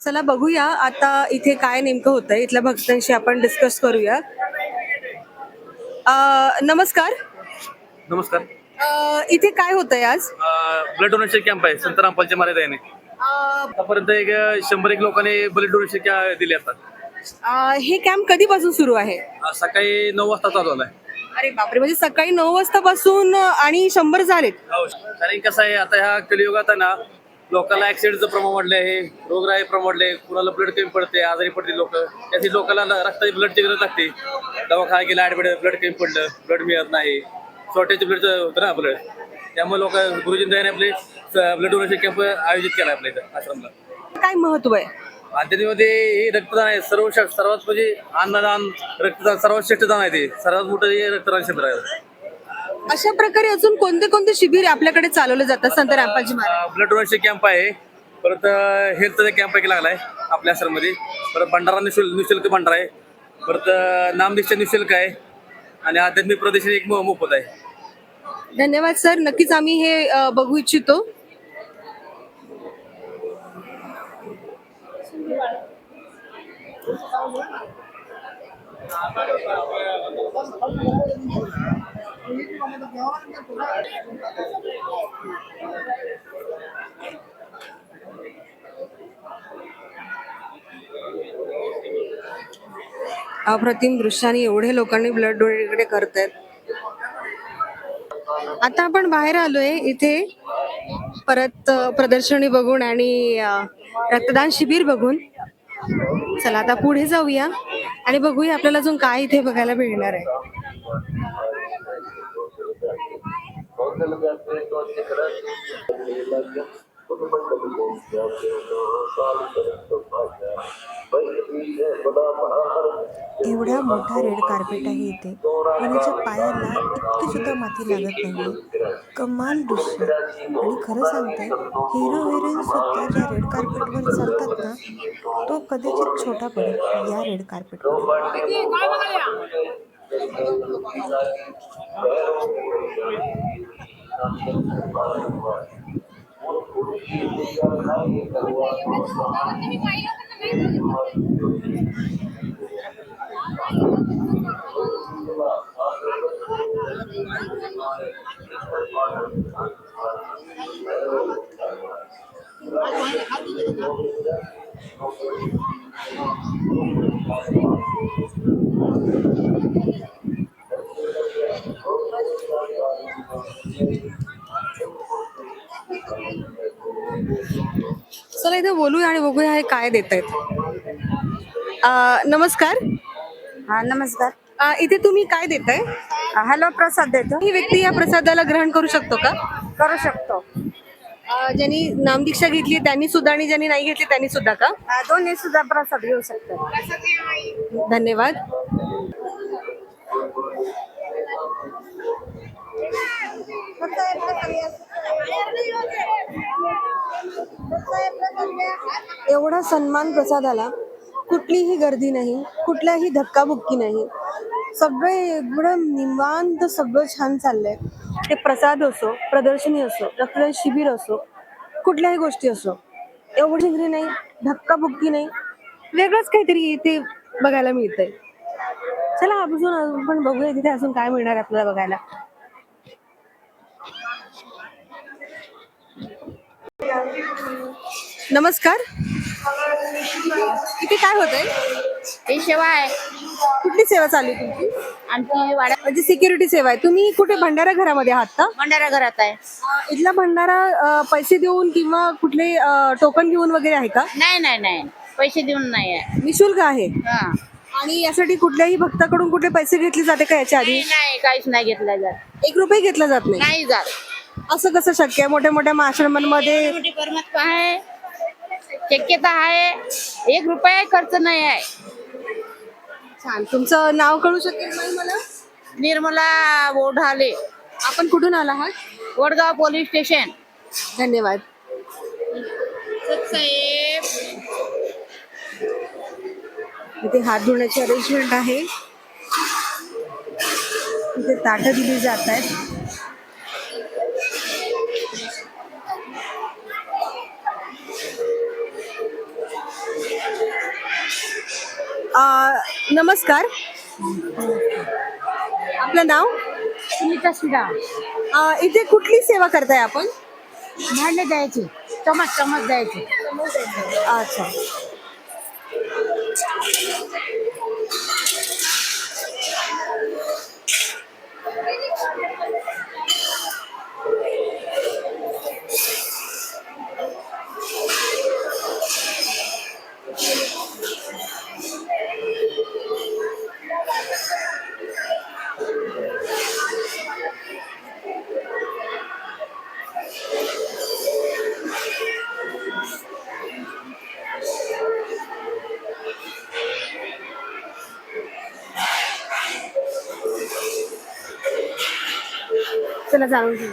चला बघूया आता इथे काय नेमकं होतंय. इथल्या भक्तांशी आपण डिस्कस करूया. नमस्कार. नमस्कार. इथे काय होतंय आज? ब्लड डोनेशन कॅम्प आहे संत रामपालच्या महाराजांनी. आतापर्यंत एक 100 एक लोकांनी ब्लड डोनेशन दिले असतात. हे कॅम्प कधीपासून सुरू आहे? सकाळी 9 वाजता चालू झालाय. अरे बापरे, म्हणजे सकाळी 9 वाजतापासून आणि 100 झालेत. कारण कसं आहे, आता ह्या कलियुगात आहे ना, लोकांना ऍक्सिडेंटचं प्रमाण वाढलं आहे, रोगराई प्रमाण वाढले, कुणाला ब्लड कमी पडते, आजारी पडते लोक, त्यासाठी लोकांना रक्ताची ब्लडची गरज लागते. दवाखाना गेला ऍडमिट, ब्लड कमी पडलं, ब्लड मिळत नाही, शॉर्टेज ब्लडचं होतं ना ब्लड. त्यामुळे लोक गुरुजींनी आपले ब्लड डोनेशन कॅम्प आयोजित केला आपल्या इथं आश्रमला. काय महत्व आहे? आध्यात्मिकमध्ये हे रक्तदान आहे, सर्वात म्हणजे अन्नदान, रक्तदान सर्वात श्रेष्ठ दान आहे. ते सर्वात मोठं हे रक्तदान शिबिर आहे. अशा प्रकारे अजून कोणते कोणते शिबिर आपल्याकडे चालवले जातात संत Rampalji Maharaj? Blood donation camp आहे, परत हेल्थचा कॅम्प एक लागला आहे आपल्या आश्रममध्ये, परत भंडारा निशुल्क भंडारा आहे, परत नामदीक्षा निशुल्क आहे आणि आध्यात्मिक प्रदर्शन एक मोफत आहे. धन्यवाद सर, नक्कीच आम्ही हे बघू इच्छितो. अप्रतिम दृश्याने एवढे लोकांनी ब्लड डोनेट करतायत. आता आपण बाहेर आलोय इथे परत प्रदर्शनी बघून आणि रक्तदान शिबिर बघून. चला आता पुढे जाऊया आणि बघूया आपल्याला अजून काय इथे बघायला मिळणार आहे. एवढा मोठा रेड कार्पेट आहे इथे, कोणाच्या पायाला इतकी सुद्धा माती लागत नाहीये. कमाल दृश्य. आणि खरं सांगते, हिरो हिरोईन सुद्धा ज्या रेड कार्पेटवर चालतात ना, तो कदाचित छोटा पडेल या रेड कार्पेटवर. चला इथे बोलूया आणि बघूया हे काय देत आहेत. नमस्कार. हा नमस्कार. इथे तुम्ही काय देताय? हॅलो, प्रसाद देतो. ही व्यक्ती या प्रसादाला ग्रहण करू शकतो का? करू शकतो. ज्यांनी नामदीक्षा घेतली त्यांनी सुद्धा आणि ज्यांनी नाही घेतली त्यांनी सुद्धा का? दोन्ही सुद्धा प्रसाद घेऊ शकतो. धन्यवाद. एवढा सन्मान प्रसादाला, कुठलीही गर्दी नाही, कुठलाही धक्काबुक्की नाही, सगळे एवढं निवांत सगळं छान चाललंय. ते प्रसाद असो, प्रदर्शनी असो, रक्तदान शिबिर असो, कुठल्याही गोष्टी असो, एवढी घरी नाही, धक्काबुक्की नाही, वेगळंच काहीतरी इथे बघायला मिळतंय. चला अजून आपण बघूया तिथे अजून काय मिळणार आहे आपल्याला बघायला. नमस्कार. इथे काय होतंय? ही सेवा आहे. कुठली सेवा चालू आहे तुमची? आमची वाड्या म्हणजे सिक्युरिटी सेवा आहे. तुम्ही कुठे भंडारा घरामध्ये आहात का? भंडारा घरात आहे. इथला भंडारा पैसे देऊन किंवा कुठले टोकन घेऊन वगैरे आहे का? नाही नाही नाही, पैसे देऊन नाही आहे. निशुल्क आहे. हा. आणि यासाठी कुठल्याही भक्ताकडून कुठले पैसे घेतले जाते का याच्या आधी? नाही नाही, काहीच नाही घेतला जात. 1 रुपये घेतला जात नाही. नाही जात. असं कसं शक्य आहे? मोठ्या मोठ्या आश्रमांमध्ये मोठी परमात्मा आहे, शक्यता आहे. 1 रुपया खर्च नाही आहे. छान. तुमचं नाव कळू शकेल का मला? निर्मला ओढाले, आपण कुठून आला आहात? Vadgaon police station. धन्यवाद. साहेब, इथे हात धुण्याची अरेंजमेंट आहे. इथे ताटं दिली जात आहेत. नमस्कार. आपलं नाव? सुनीता श्रीराम. इथे कुठली सेवा करताय आपण? भांडे द्यायचे, चमच चमच द्यायचे. अच्छा. चला जाणून घेऊ.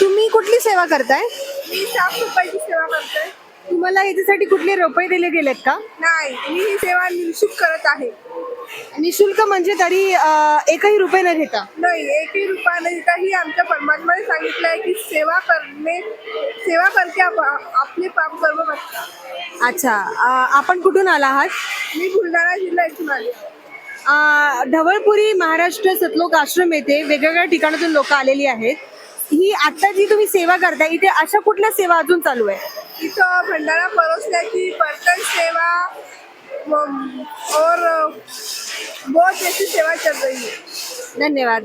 तुम्ही कुठली सेवा करताय? मी साफसफाईची सेवा करते. तुम्हाला याच्यासाठी कुठले रुपये दिले गेलेत का? नाही, मी ही सेवा निःशुल्क करत आहे. निशुल्क म्हणजे तरी एकही रुपये न घेता? नाही, एकही रुपया नाही देता. ही आमच्या परमात्म्याने सांगितलं आहे की सेवा करके आपले पाप कर्म बघतात. अच्छा. आपण कुठून आला आहात? मी बुलढाणा जिल्हा इथून आले. ढवळपुरी महाराष्ट्र सतलोक आश्रम येथे वेगवेगळ्या ठिकाणातून लोक आलेली आहेत. ही आता जी तुम्ही सेवा करताय इथे अशा कुठल्या सेवा अजून चालू आहे? इथं भंडारा परोसण्याची, बर्तन सेवा और बहुत ऐसी सेवा चल रही है. धन्यवाद.